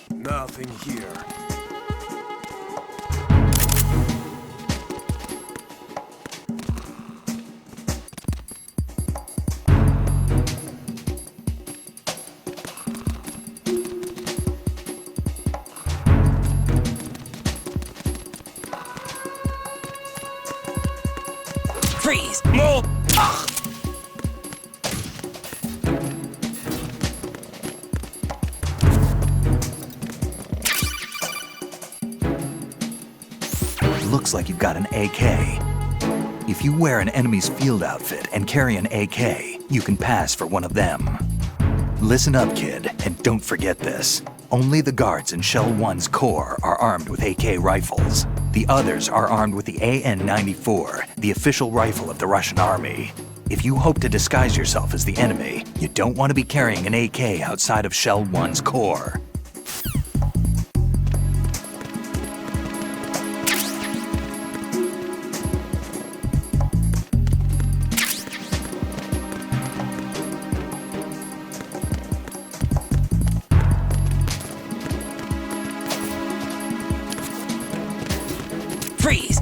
Nothing here. Freeze! Move! Looks like you've got an AK. If you wear an enemy's field outfit and carry an AK, you can pass for one of them. Listen up, kid, and don't forget this. Only the guards in Shell 1's core are armed with AK rifles. The others are armed with the AN-94, the official rifle of the Russian army. If you hope to disguise yourself as the enemy, you don't want to be carrying an AK outside of Shell 1's core. Freeze!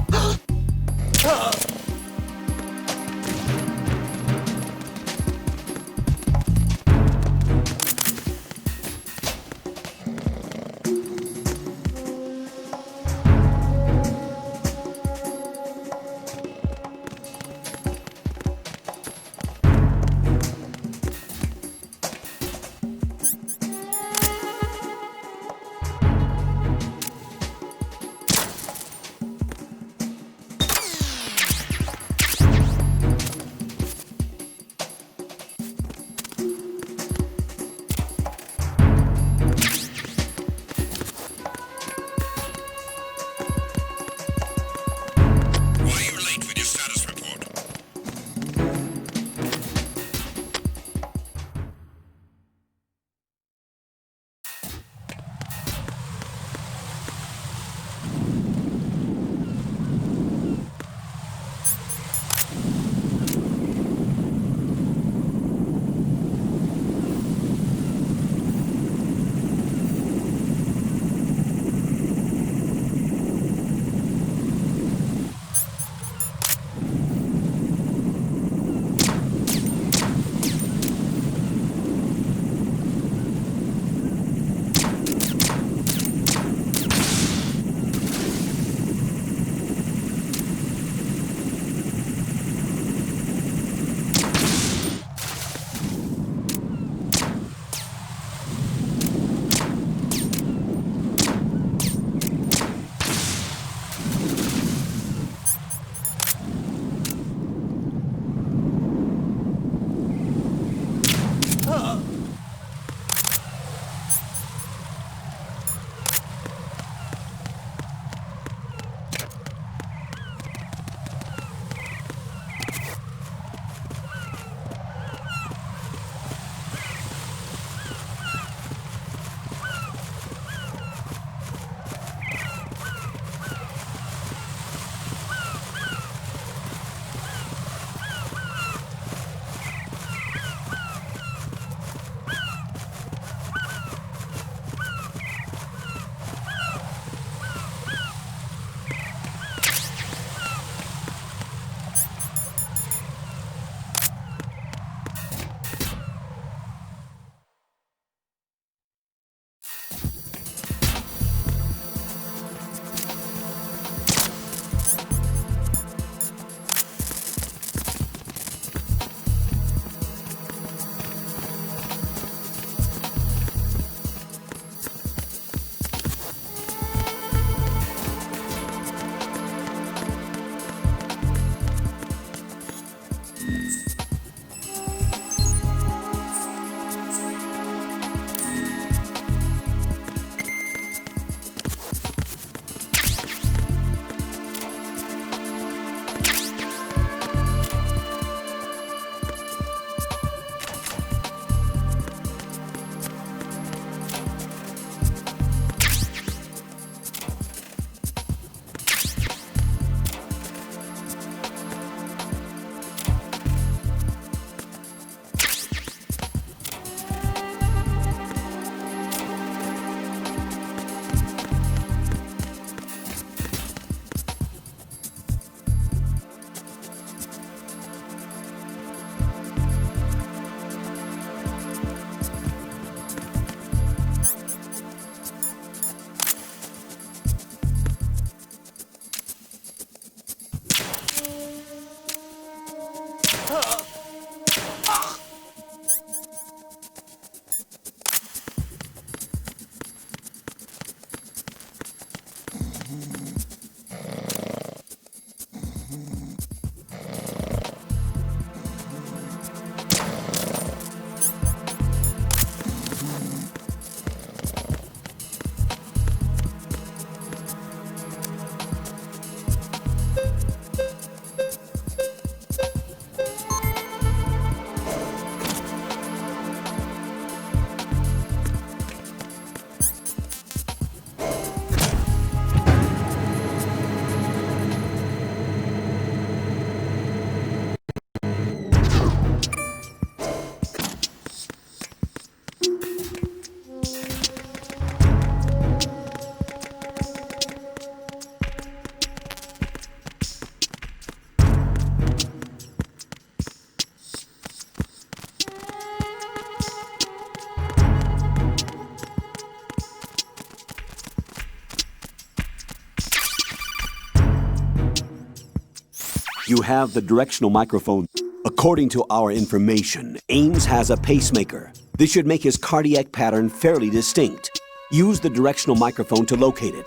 You have the directional microphone. According to our information, Ames has a pacemaker. This should make his cardiac pattern fairly distinct. Use the directional microphone to locate it.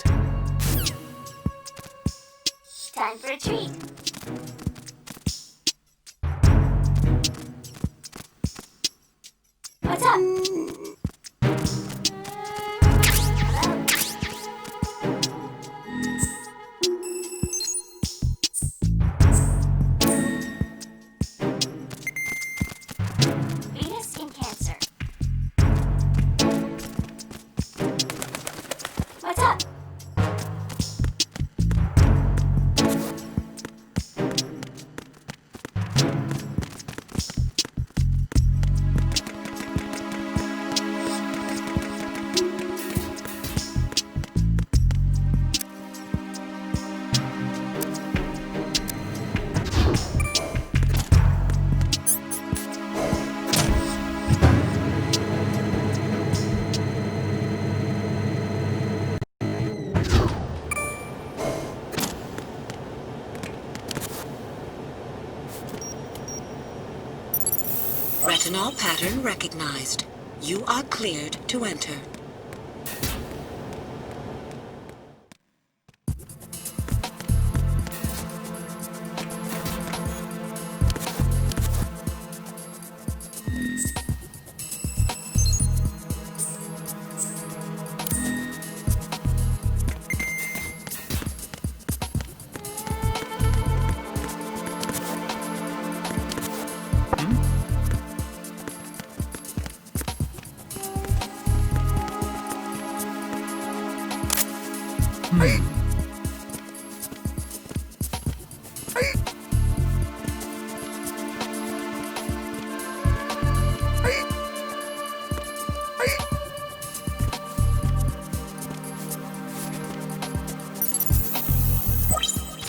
Time for a treat. What's up? Venus skin cancer. What's up? Retinol pattern recognized. You are cleared to enter.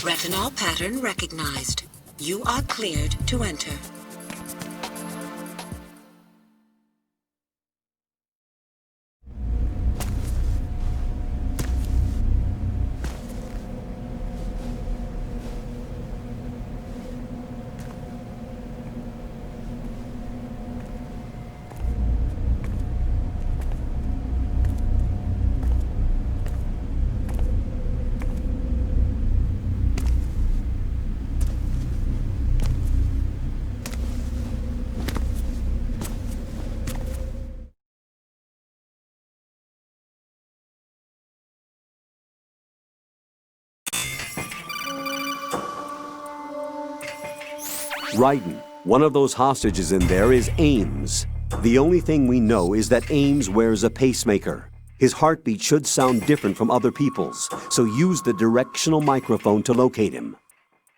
Retinol pattern recognized. You are cleared to enter. Raiden, one of those hostages in there is Ames. The only thing we know is that Ames wears a pacemaker. His heartbeat should sound different from other people's, so use the directional microphone to locate him.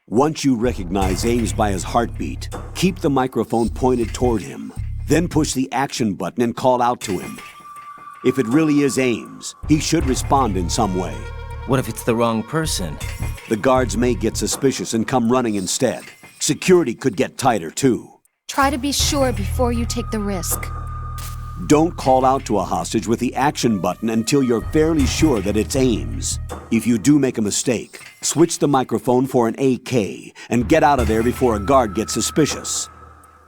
Once you recognize Ames by his heartbeat, keep the microphone pointed toward him. Then push the action button and call out to him. If it really is Ames, he should respond in some way. What if it's the wrong person? The guards may get suspicious and come running instead. Security could get tighter, too. Try to be sure before you take the risk. Don't call out to a hostage with the action button until you're fairly sure that it's Ames. If you do make a mistake, switch the microphone for an AK and get out of there before a guard gets suspicious.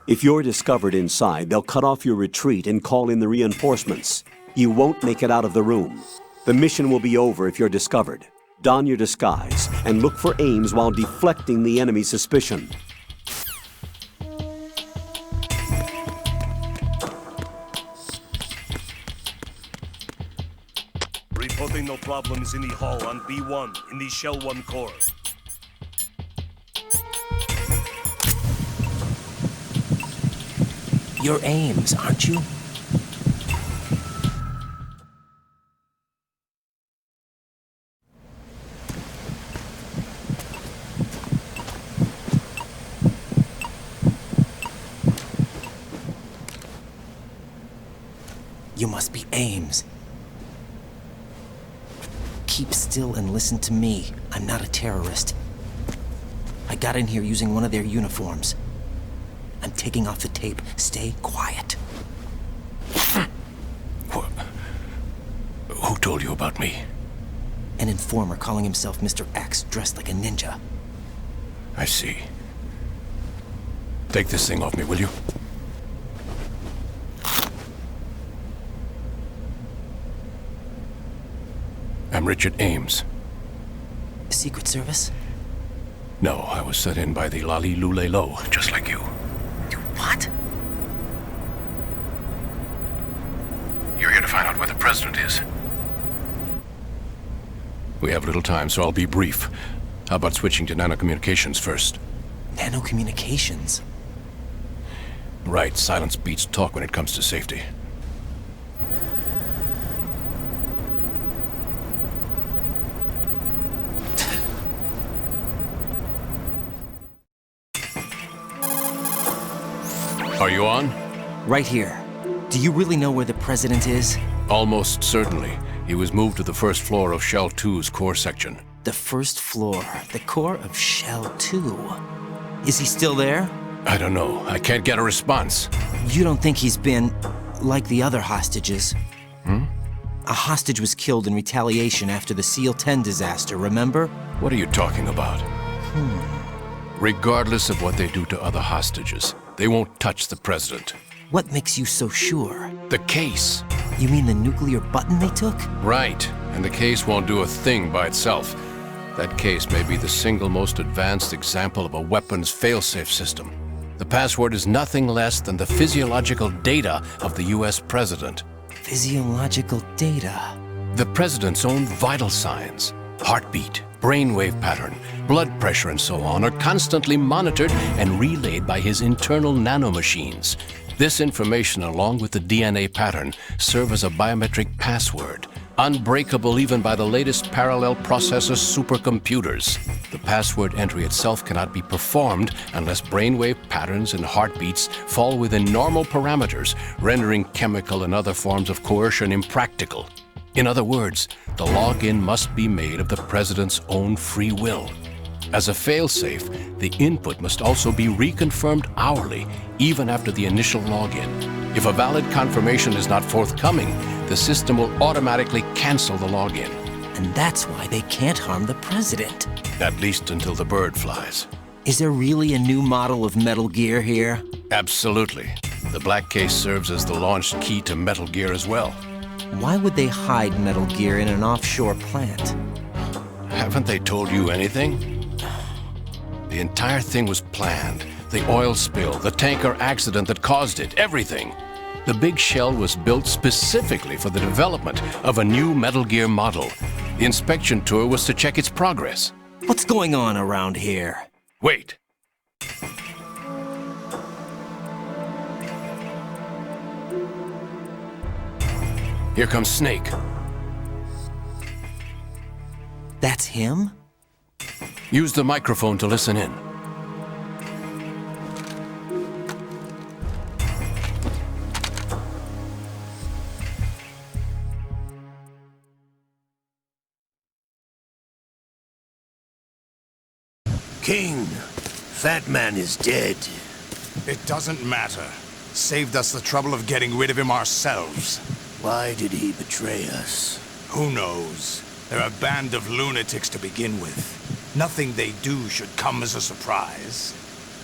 If you're discovered inside, they'll cut off your retreat and call in the reinforcements. You won't make it out of the room. The mission will be over if you're discovered. Don your disguise and look for Ames while deflecting the enemy's suspicion. Reporting no problems in the hall on B1 in the Shell 1 core. You're Ames, aren't you? You must be Ames. Keep still and listen to me. I'm not a terrorist. I got in here using one of their uniforms. I'm taking off the tape. Stay quiet. Who told you about me? An informer calling himself Mr. X, dressed like a ninja. I see. Take this thing off me, will you? I'm Richard Ames. Secret Service? No, I was set in by the Lali Lule Lo, just like you. You what? You're here to find out where the president is. We have little time, so I'll be brief. How about switching to nanocommunications first? Nanocommunications? Right, silence beats talk when it comes to safety. Are you on? Right here. Do you really know where the president is? Almost certainly. He was moved to the first floor of Shell 2's core section. The first floor, the core of Shell 2. Is he still there? I don't know. I can't get a response. You don't think he's been like the other hostages? A hostage was killed in retaliation after the SEAL 10 disaster, remember? What are you talking about? Regardless of what they do to other hostages, they won't touch the president. What makes you so sure? The case. You mean the nuclear button they took? Right. And the case won't do a thing by itself. That case may be the single most advanced example of a weapons failsafe system. The password is nothing less than the physiological data of the US president. Physiological data? The president's own vital signs, heartbeat, brainwave pattern, blood pressure, and so on are constantly monitored and relayed by his internal nanomachines. This information, along with the DNA pattern, serve as a biometric password, unbreakable even by the latest parallel processor supercomputers. The password entry itself cannot be performed unless brainwave patterns and heartbeats fall within normal parameters, rendering chemical and other forms of coercion impractical. In other words, the login must be made of the president's own free will. As a failsafe, the input must also be reconfirmed hourly, even after the initial login. If a valid confirmation is not forthcoming, the system will automatically cancel the login. And that's why they can't harm the president. At least until the bird flies. Is there really a new model of Metal Gear here? Absolutely. The black case serves as the launch key to Metal Gear as well. Why would they hide Metal Gear in an offshore plant? Haven't they told you anything? The entire thing was planned. The oil spill, the tanker accident that caused it, everything. The big shell was built specifically for the development of a new Metal Gear model. The inspection tour was to check its progress. What's going on around here? Wait. Here comes Snake. That's him? Use the microphone to listen in. King, Fat Man is dead. It doesn't matter. Saved us the trouble of getting rid of him ourselves. Why did he betray us? Who knows? They're a band of lunatics to begin with. Nothing they do should come as a surprise.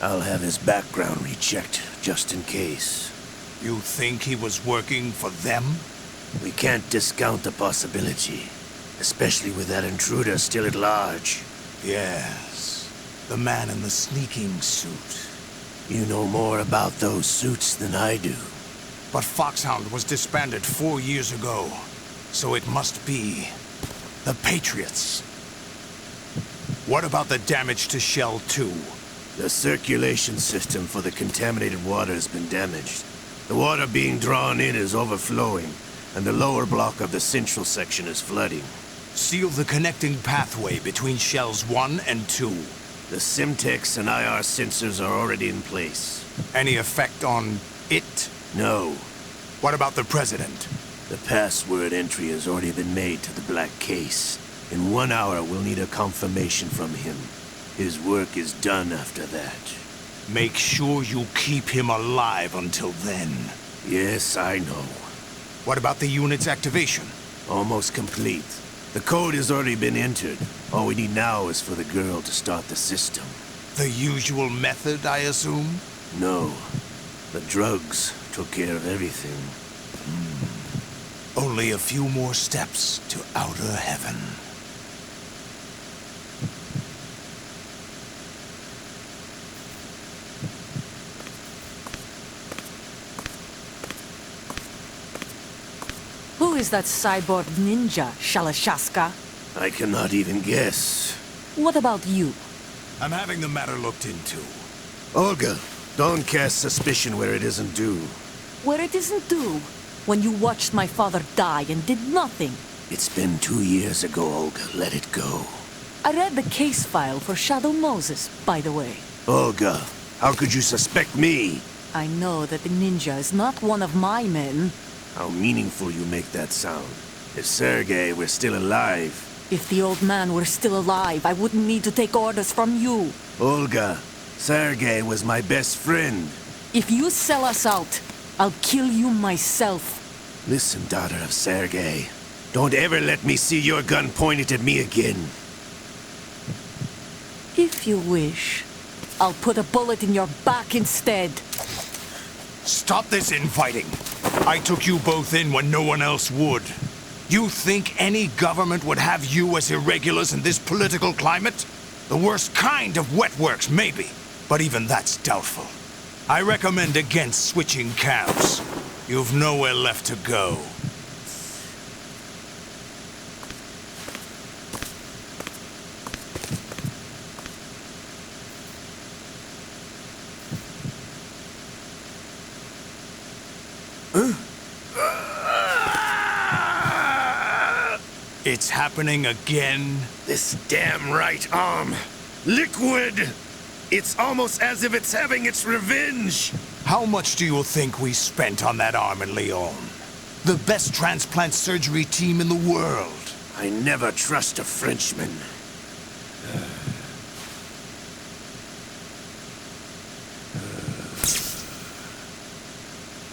I'll have his background rechecked, just in case. You think he was working for them? We can't discount the possibility, especially with that intruder still at large. Yes, the man in the sneaking suit. You know more about those suits than I do. But Foxhound was disbanded 4 years ago, so it must be the Patriots. What about the damage to Shell 2? The circulation system for the contaminated water has been damaged. The water being drawn in is overflowing, and the lower block of the central section is flooding. Seal the connecting pathway between Shells 1 and 2. The Simtex and IR sensors are already in place. Any effect on it? No. What about the President? The password entry has already been made to the black case. In 1 hour, we'll need a confirmation from him. His work is done after that. Make sure you keep him alive until then. Yes, I know. What about the unit's activation? Almost complete. The code has already been entered. All we need now is for the girl to start the system. The usual method, I assume? No. The drugs took care of everything. Only a few more steps to outer heaven. Who is that cyborg ninja, Shalashaska? I cannot even guess. What about you? I'm having the matter looked into. Olga, don't cast suspicion where it isn't due. Where it isn't due? When you watched my father die and did nothing. It's been 2 years ago, Olga. Let it go. I read the case file for Shadow Moses, by the way. Olga, how could you suspect me? I know that the ninja is not one of my men. How meaningful you make that sound. If Sergei were still alive... If the old man were still alive, I wouldn't need to take orders from you. Olga, Sergei was my best friend. If you sell us out, I'll kill you myself. Listen, daughter of Sergei. Don't ever let me see your gun pointed at me again. If you wish, I'll put a bullet in your back instead. Stop this infighting. I took you both in when no one else would. You think any government would have you as irregulars in this political climate? The worst kind of wet works, maybe. But even that's doubtful. I recommend against switching camps. You've nowhere left to go. It's happening again? This damn right arm. Liquid! It's almost as if it's having its revenge! How much do you think we spent on that arm in Lyon? The best transplant surgery team in the world. I never trust a Frenchman.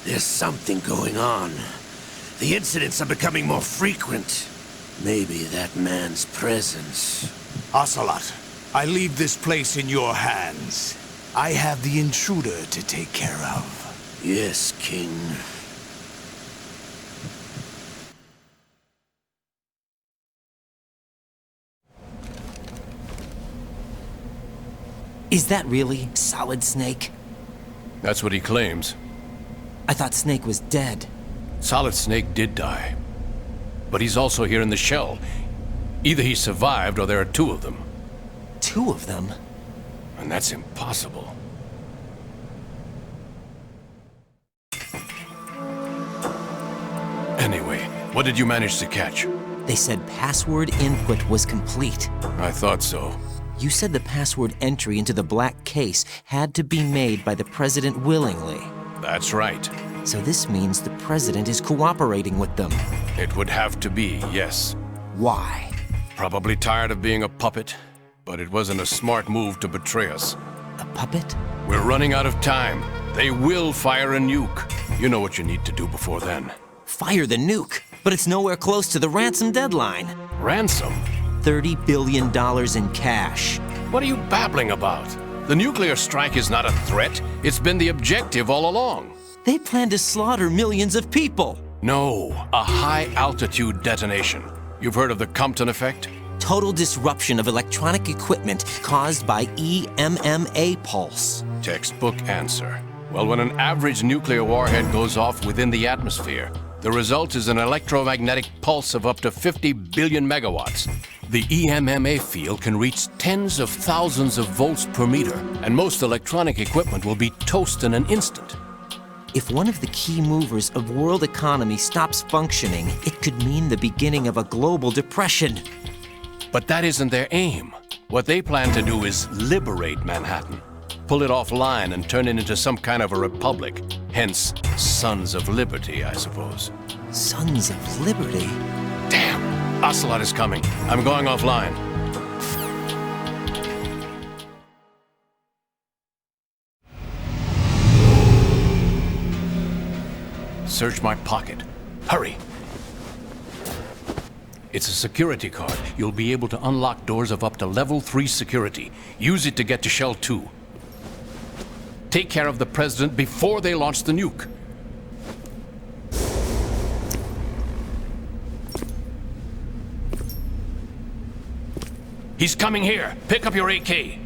There's something going on. The incidents are becoming more frequent. Maybe that man's presence. Ocelot, I leave this place in your hands. I have the intruder to take care of. Yes, King. Is that really Solid Snake? That's what he claims. I thought Snake was dead. Solid Snake did die. But he's also here in the shell. Either he survived or there are two of them. Two of them? And that's impossible. Anyway, what did you manage to catch? They said password input was complete. I thought so. You said the password entry into the black case had to be made by the President willingly. That's right. So this means the President is cooperating with them. It would have to be, yes. Why? Probably tired of being a puppet, but it wasn't a smart move to betray us. A puppet? We're running out of time. They will fire a nuke. You know what you need to do before then. Fire the nuke? But it's nowhere close to the ransom deadline. Ransom? $30 billion in cash. What are you babbling about? The nuclear strike is not a threat. It's been the objective all along. They plan to slaughter millions of people. No, a high-altitude detonation. You've heard of the Compton effect? Total disruption of electronic equipment caused by EMMA pulse. Textbook answer. Well, when an average nuclear warhead goes off within the atmosphere, the result is an electromagnetic pulse of up to 50 billion megawatts. The EMMA field can reach tens of thousands of volts per meter, and most electronic equipment will be toast in an instant. If one of the key movers of world economy stops functioning, it could mean the beginning of a global depression. But that isn't their aim. What they plan to do is liberate Manhattan. Pull it offline and turn it into some kind of a republic. Hence, Sons of Liberty, I suppose. Sons of Liberty? Damn! Ocelot is coming. I'm going offline. Search my pocket. Hurry! It's a security card. You'll be able to unlock doors of up to level 3 security. Use it to get to Shell 2. Take care of the president before they launch the nuke. He's coming here. Pick up your AK.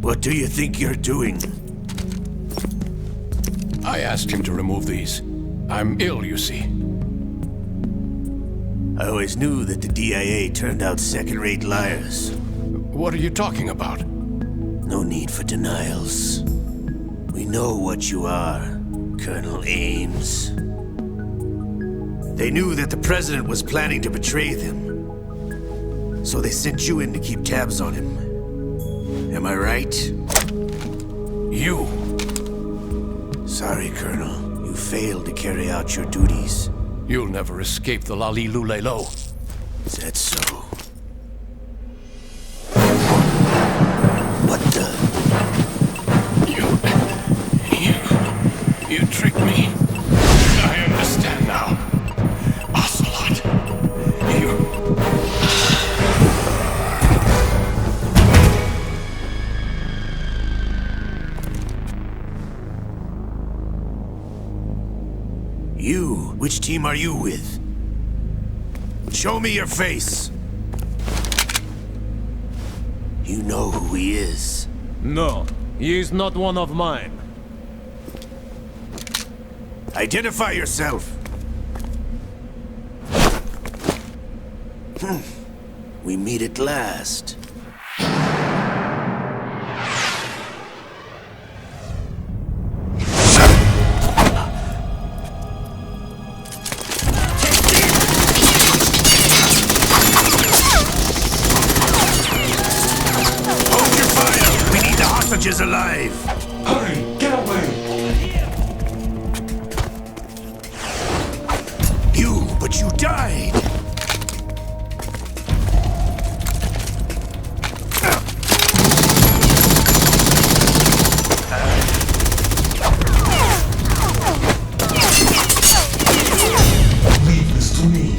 What do you think you're doing? I asked him to remove these. I'm ill, you see. I always knew that the DIA turned out second-rate liars. What are you talking about? No need for denials. We know what you are, Colonel Ames. They knew that the president was planning to betray them. So they sent you in to keep tabs on him. Am I right? You. Sorry, Colonel. You failed to carry out your duties. You'll never escape the Lali-Lulelo. Is that so? What the? You tricked me. I understand now. Ocelot. You? Which team are you with? Show me your face. You know who he is. No, he is not one of mine. Identify yourself. We meet at last. Is alive. Hurry, get away. But you died. Leave this to me.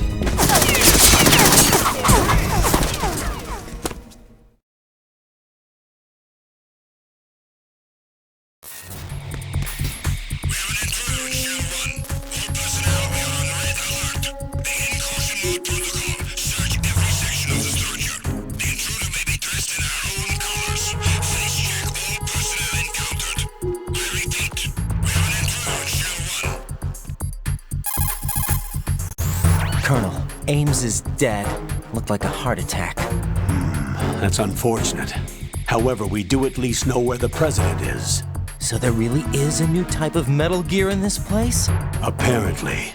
Colonel, Ames is dead. Looked like a heart attack. That's unfortunate. However, we do at least know where the president is. So there really is a new type of Metal Gear in this place? Apparently.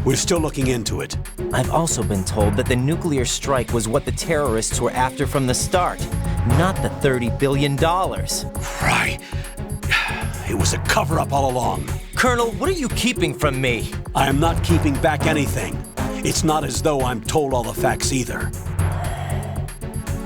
We're still looking into it. I've also been told that the nuclear strike was what the terrorists were after from the start, not the $30 billion. Right. It was a cover-up all along. Colonel, what are you keeping from me? I am not keeping back anything. It's not as though I'm told all the facts either.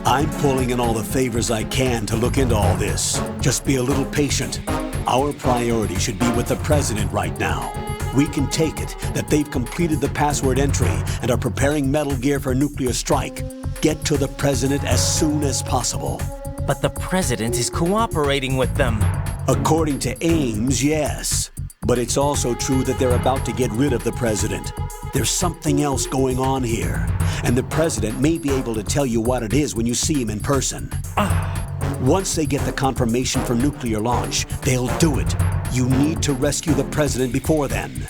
I'm pulling in all the favors I can to look into all this. Just be a little patient. Our priority should be with the president right now. We can take it that they've completed the password entry and are preparing Metal Gear for nuclear strike. Get to the president as soon as possible. But the president is cooperating with them. According to Ames, yes. But it's also true that they're about to get rid of the president. There's something else going on here, and the president may be able to tell you what it is when you see him in person. Once they get the confirmation for nuclear launch, they'll do it. You need to rescue the president before then.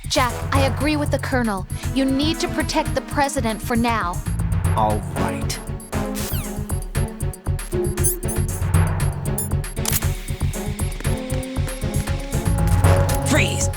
Jack, I agree with the Colonel. You need to protect the president for now. All right. Freeze!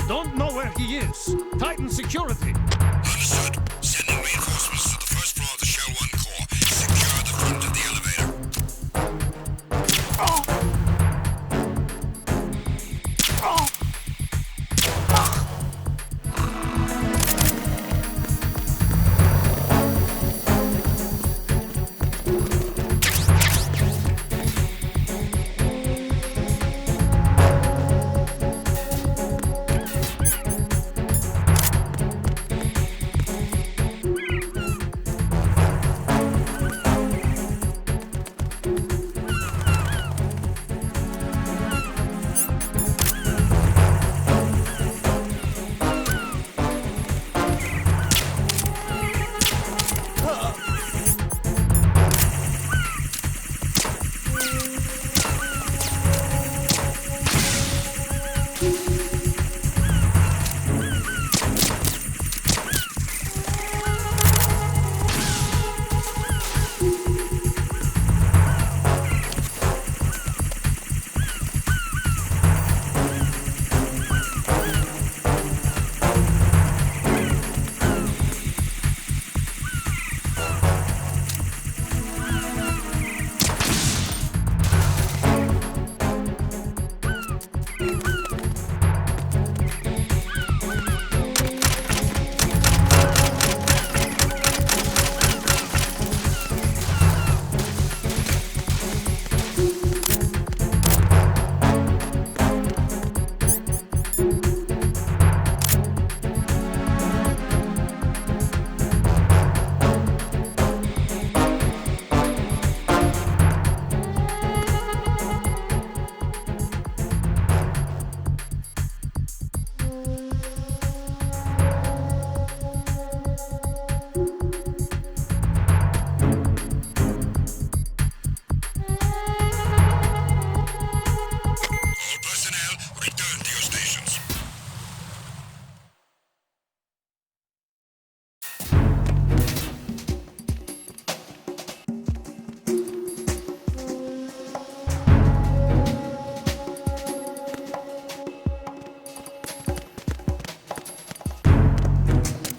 Don't know where he is. Tighten security. Understood. Sending reinforcements to the first floor of the Shell 1 core. Secure the front of the elevator.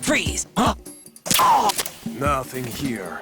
Freeze! Huh? Nothing here.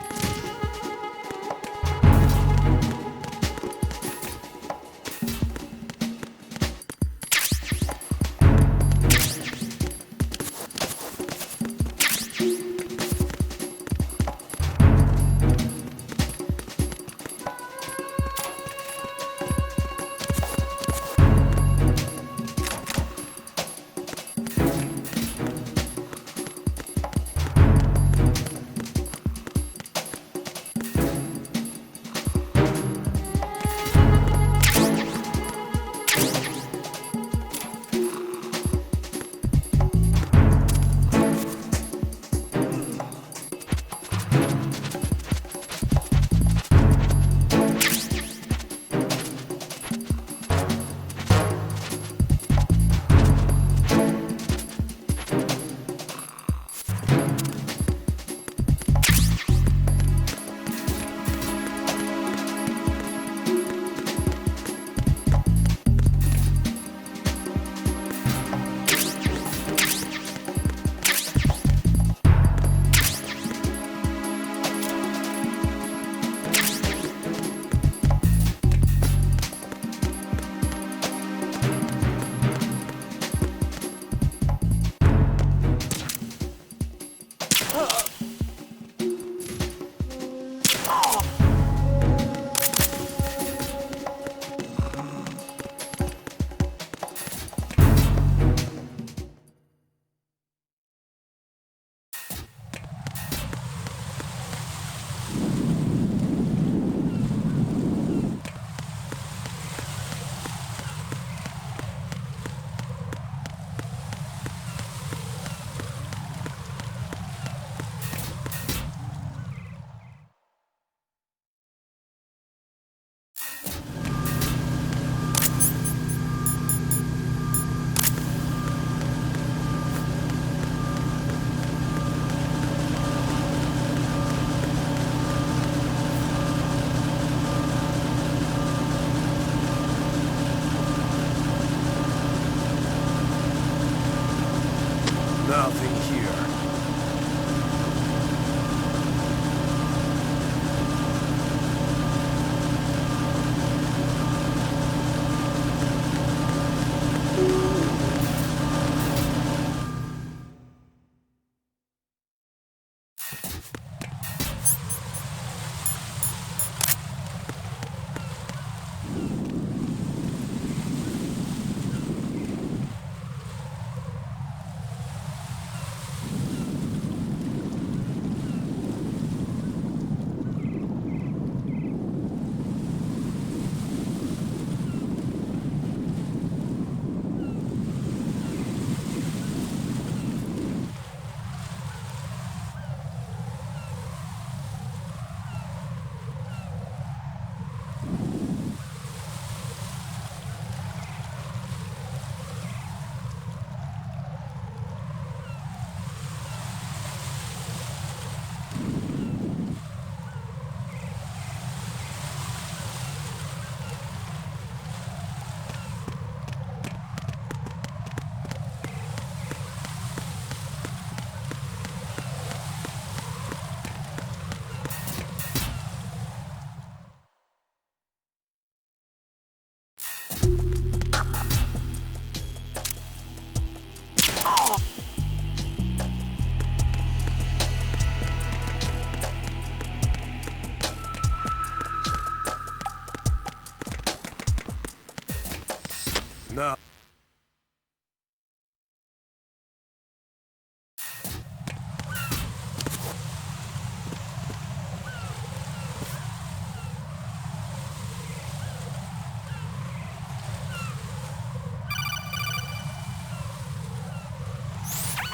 No.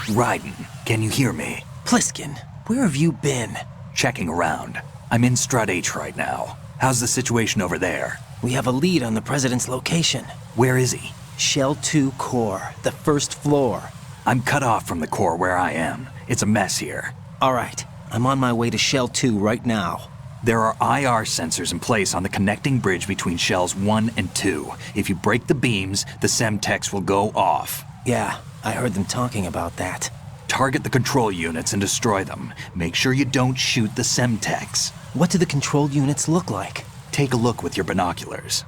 Raiden, can you hear me? Pliskin, where have you been? Checking around. I'm in Strut H right now. How's the situation over there? We have a lead on the President's location. Where is he? Shell 2 core, the first floor. I'm cut off from the core where I am. It's a mess here. All right, I'm on my way to Shell 2 right now. There are IR sensors in place on the connecting bridge between Shells 1 and 2. If you break the beams, the Semtex will go off. Yeah, I heard them talking about that. Target the control units and destroy them. Make sure you don't shoot the Semtex. What do the control units look like? Take a look with your binoculars.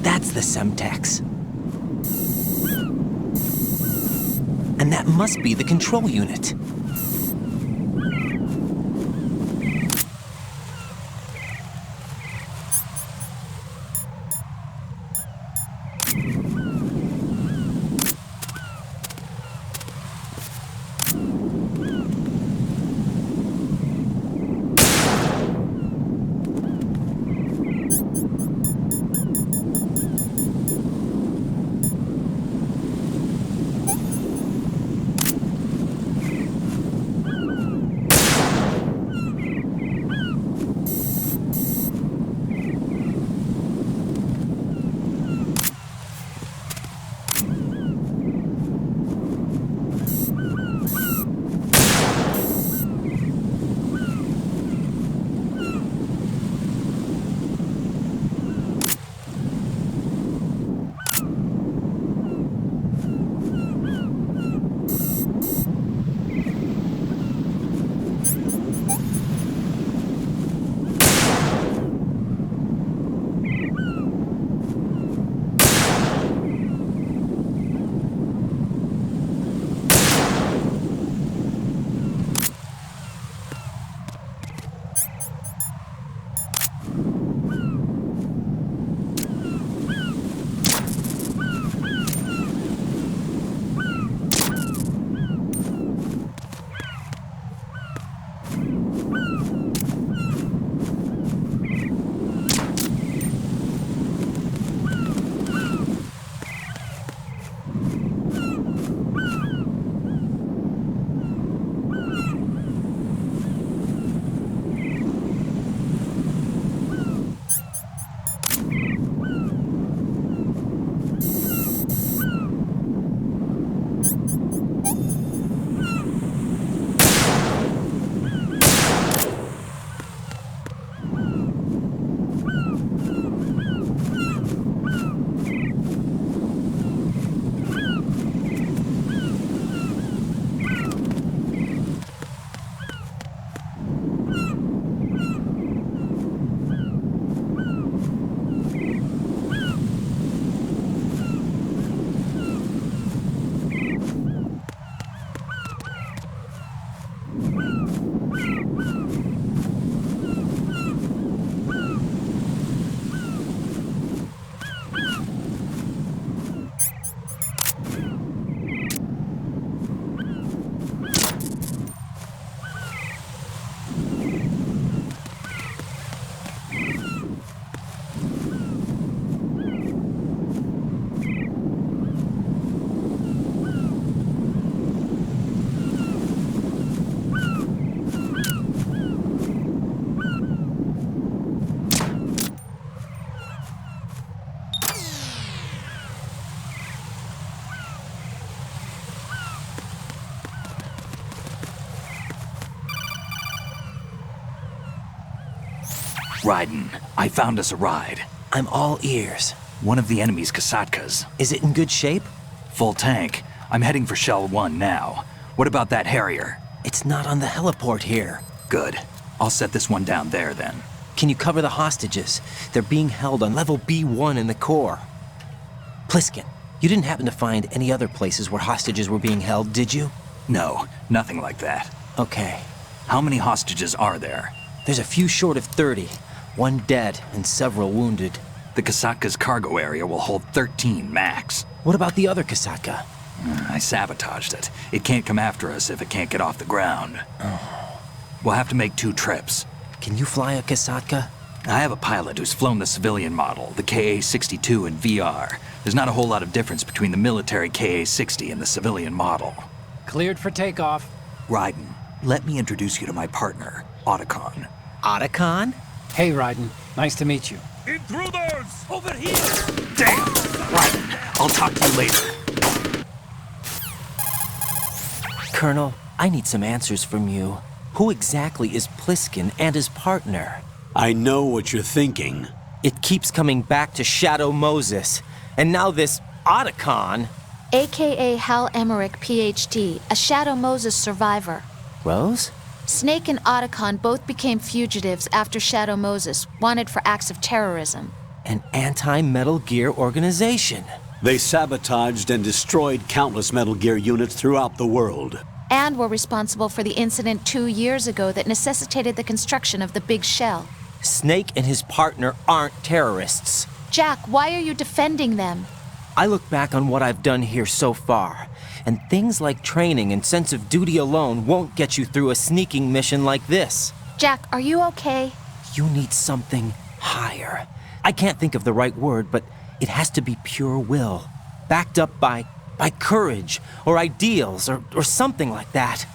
That's the Semtex. And that must be the control unit. Raiden, I found us a ride. I'm all ears. One of the enemy's Kasatkas. Is it in good shape? Full tank. I'm heading for Shell 1 now. What about that Harrier? It's not on the heliport here. Good. I'll set this one down there then. Can you cover the hostages? They're being held on level B1 in the core. Pliskin, you didn't happen to find any other places where hostages were being held, did you? No, nothing like that. Okay. How many hostages are there? There's a few short of 30. One dead and several wounded. The Kasatka's cargo area will hold 13 max. What about the other Kasatka? I sabotaged it. It can't come after us if it can't get off the ground. We'll have to make 2 trips. Can you fly a Kasatka? I have a pilot who's flown the civilian model, the KA-62 in VR. There's not a whole lot of difference between the military KA-60 and the civilian model. Cleared for takeoff. Raiden, let me introduce you to my partner, Otacon. Otacon? Hey, Raiden. Nice to meet you. Intruders! Over here! Damn! Raiden, I'll talk to you later. Colonel, I need some answers from you. Who exactly is Pliskin and his partner? I know what you're thinking. It keeps coming back to Shadow Moses. And now this Otacon. AKA Hal Emmerich, PhD, a Shadow Moses survivor. Rose? Snake and Otacon both became fugitives after Shadow Moses, wanted for acts of terrorism. An anti-Metal Gear organization. They sabotaged and destroyed countless Metal Gear units throughout the world. And were responsible for the incident 2 years ago that necessitated the construction of the Big Shell. Snake and his partner aren't terrorists. Jack, why are you defending them? I look back on what I've done here so far, and things like training and sense of duty alone won't get you through a sneaking mission like this. Jack, are you okay? You need something higher. I can't think of the right word, but it has to be pure will, backed up by courage or ideals or something like that.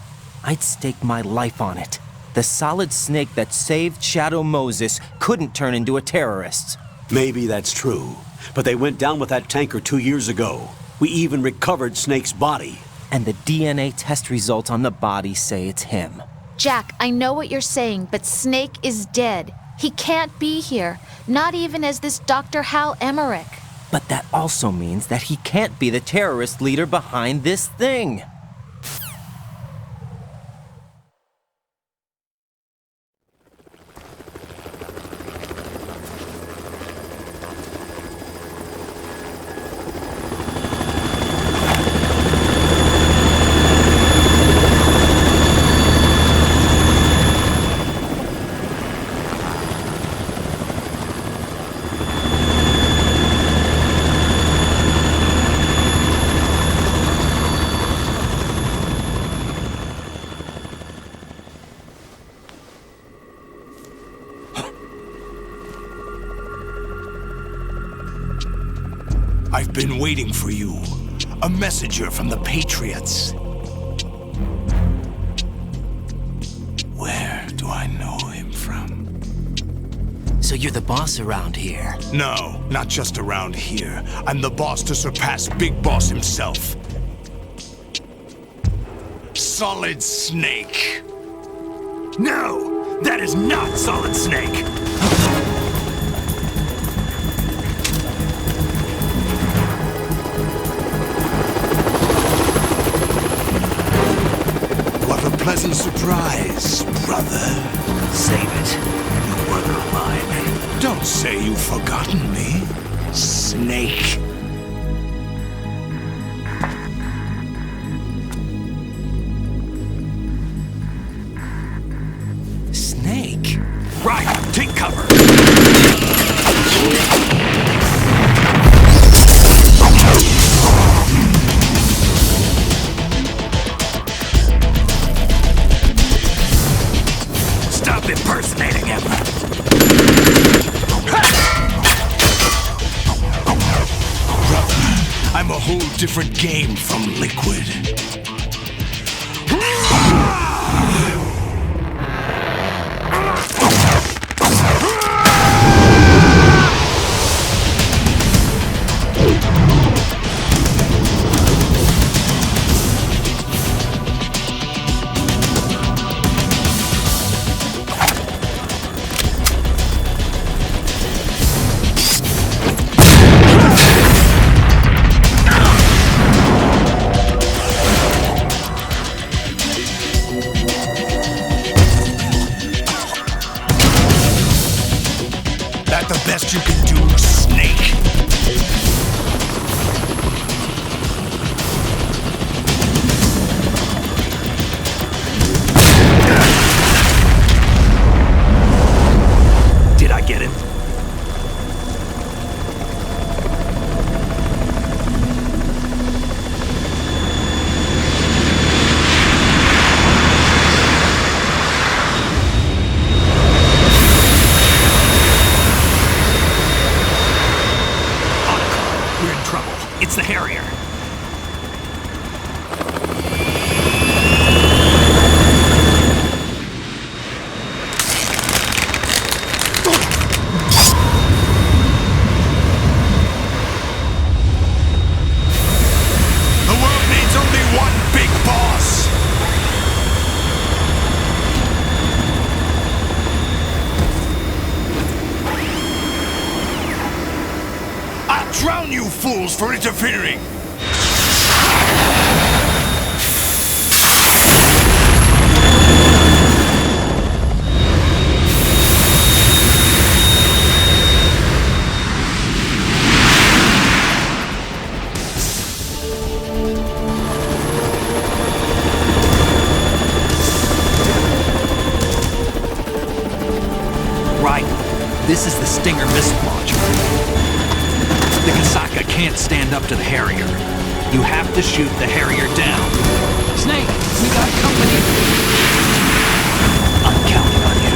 I'd stake my life on it. The solid snake that saved Shadow Moses couldn't turn into a terrorist. Maybe that's true, but they went down with that tanker 2 years ago. We even recovered Snake's body. And the DNA test results on the body say it's him. Jack, I know what you're saying, but Snake is dead. He can't be here, not even as this Dr. Hal Emmerich. But that also means that he can't be the terrorist leader behind this thing. I've been waiting for you. A messenger from the Patriots. Where do I know him from? So you're the boss around here? No, not just around here. I'm the boss to surpass Big Boss himself. Solid Snake. No! That is not Solid Snake! Pleasant surprise, brother. Save it. You brother of mine. Don't say you've forgotten me, Snake. Snake? Right, take cover. Impersonating him. Brother, I'm a whole different game from Liquid. fools for interfering! This is the Stinger missile launcher. The Kasaka can't stand up to the Harrier. You have to shoot the Harrier down. Snake, we got company. I'm counting on you.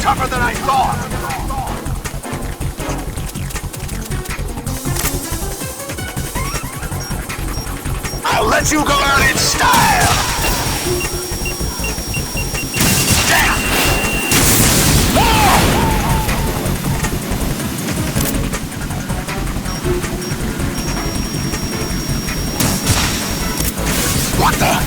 Tougher than I thought! I'll let you go out in style! Damn! Oh! What the?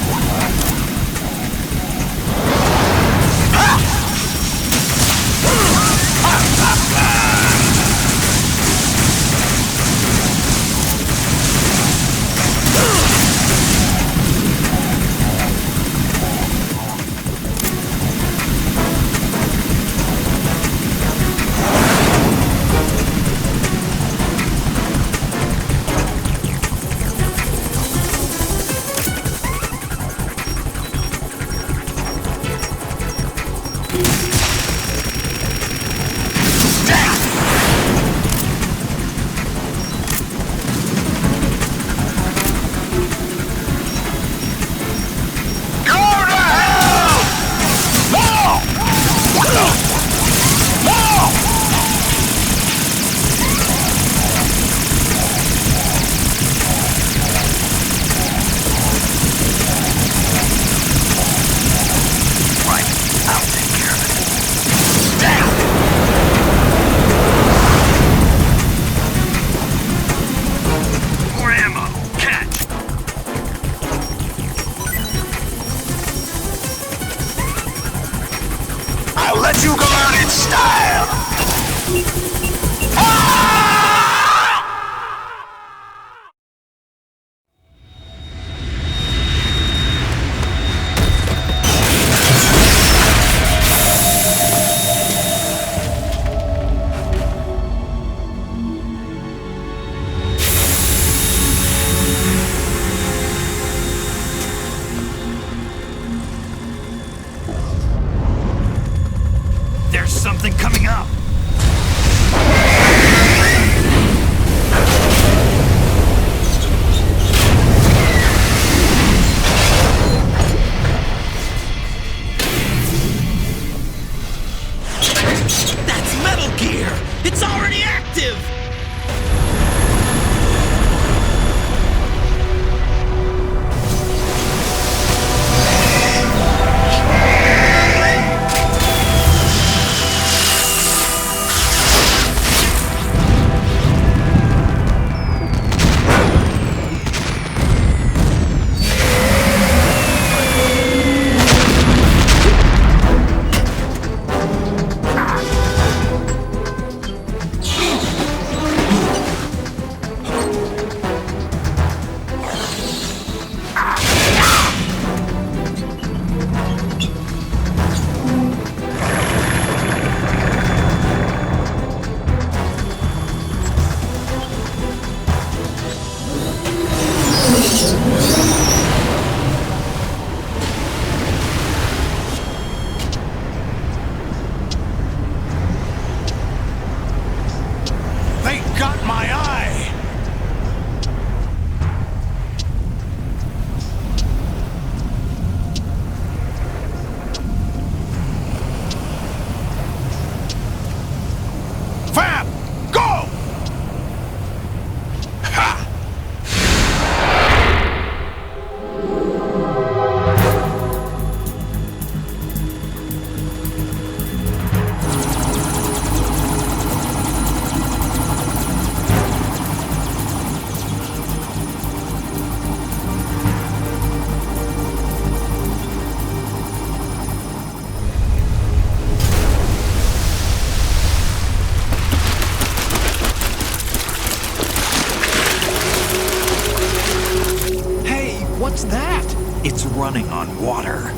What's that? It's running on water.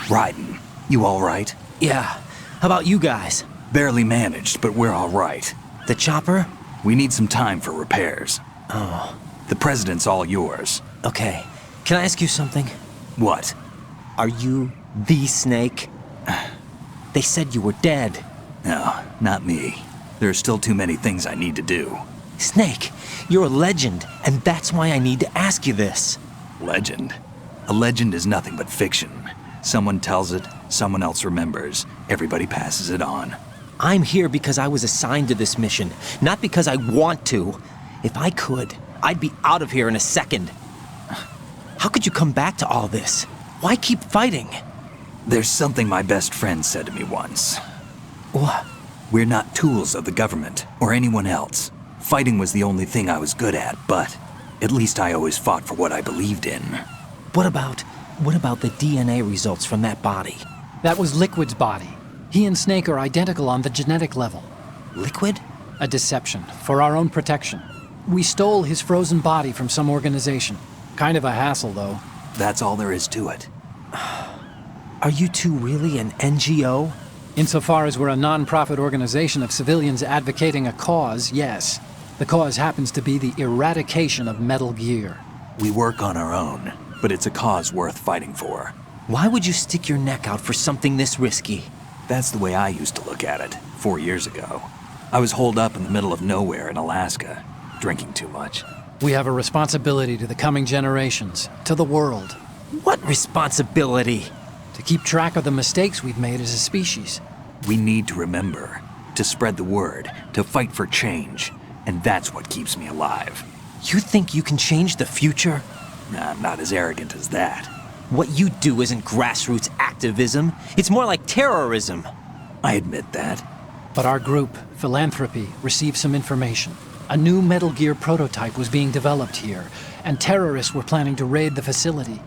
Raiden, you all right? Yeah. How about you guys? Barely managed, but we're all right. The chopper? We need some time for repairs. Oh. The president's all yours. Okay. Can I ask you something? What? Are you the Snake? They said you were dead. No, not me. There are still too many things I need to do. Snake, you're a legend, and that's why I need to ask you this. Legend? A legend is nothing but fiction. Someone tells it, someone else remembers. Everybody passes it on. I'm here because I was assigned to this mission, not because I want to. If I could, I'd be out of here in a second. How could you come back to all this? Why keep fighting? There's something my best friend said to me once. What? We're not tools of the government or anyone else. Fighting was the only thing I was good at, but at least I always fought for what I believed in. What about the DNA results from that body? That was Liquid's body. He and Snake are identical on the genetic level. Liquid? A deception, for our own protection. We stole his frozen body from some organization. Kind of a hassle, though. That's all there is to it. Are you two really an NGO? Insofar as we're a non-profit organization of civilians advocating a cause, yes. The cause happens to be the eradication of Metal Gear. We work on our own, but it's a cause worth fighting for. Why would you stick your neck out for something this risky? That's the way I used to look at it, 4 years ago. I was holed up in the middle of nowhere in Alaska, drinking too much. We have a responsibility to the coming generations, to the world. What responsibility? To keep track of the mistakes we've made as a species. We need to remember, to spread the word, to fight for change, and that's what keeps me alive. You think you can change the future? Nah, I'm not as arrogant as that. What you do isn't grassroots activism. It's more like terrorism. I admit that. But our group, Philanthropy, received some information. A new Metal Gear prototype was being developed here, and terrorists were planning to raid the facility.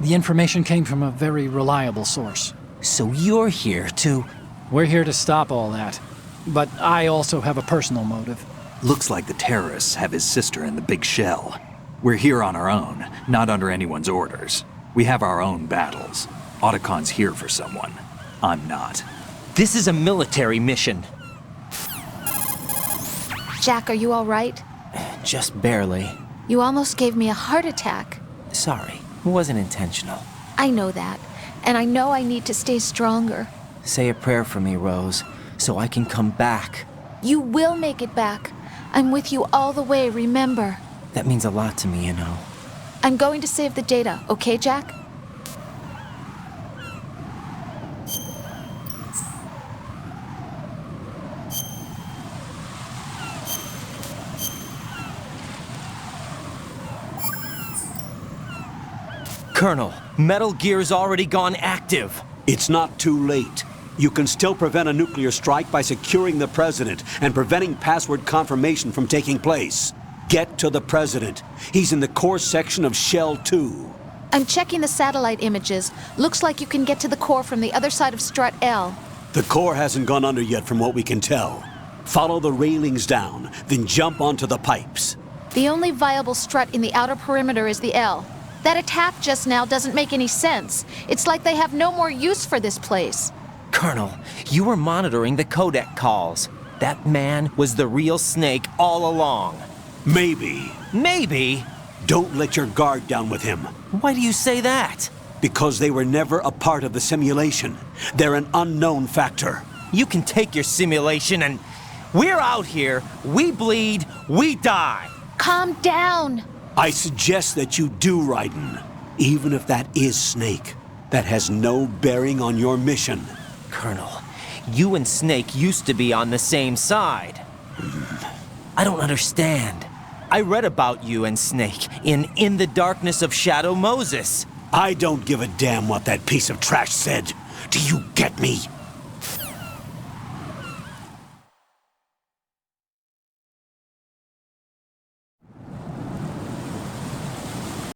The information came from a very reliable source. So you're here to... We're here to stop all that. But I also have a personal motive. Looks like the terrorists have his sister in the big shell. We're here on our own, not under anyone's orders. We have our own battles. Otacon's here for someone. I'm not. This is a military mission. Jack, are you all right? Just barely. You almost gave me a heart attack. Sorry, it wasn't intentional. I know that, and I know I need to stay stronger. Say a prayer for me, Rose, so I can come back. You will make it back. I'm with you all the way, remember? That means a lot to me, you know. I'm going to save the data, okay, Jack? Colonel, Metal Gear's already gone active. It's not too late. You can still prevent a nuclear strike by securing the president and preventing password confirmation from taking place. Get to the president. He's in the core section of Shell 2. I'm checking the satellite images. Looks like you can get to the core from the other side of Strut L. The core hasn't gone under yet from what we can tell. Follow the railings down, then jump onto the pipes. The only viable strut in the outer perimeter is the L. That attack just now doesn't make any sense. It's like they have no more use for this place. Colonel, you were monitoring the codec calls. That man was the real Snake all along. Maybe. Maybe? Don't let your guard down with him. Why do you say that? Because they were never a part of the simulation. They're an unknown factor. You can take your simulation and... We're out here, we bleed, we die. Calm down. I suggest that you do, Raiden. Even if that is Snake. That has no bearing on your mission. Colonel, you and Snake used to be on the same side. I don't understand. I read about you and Snake in the Darkness of Shadow Moses. I don't give a damn what that piece of trash said. Do you get me?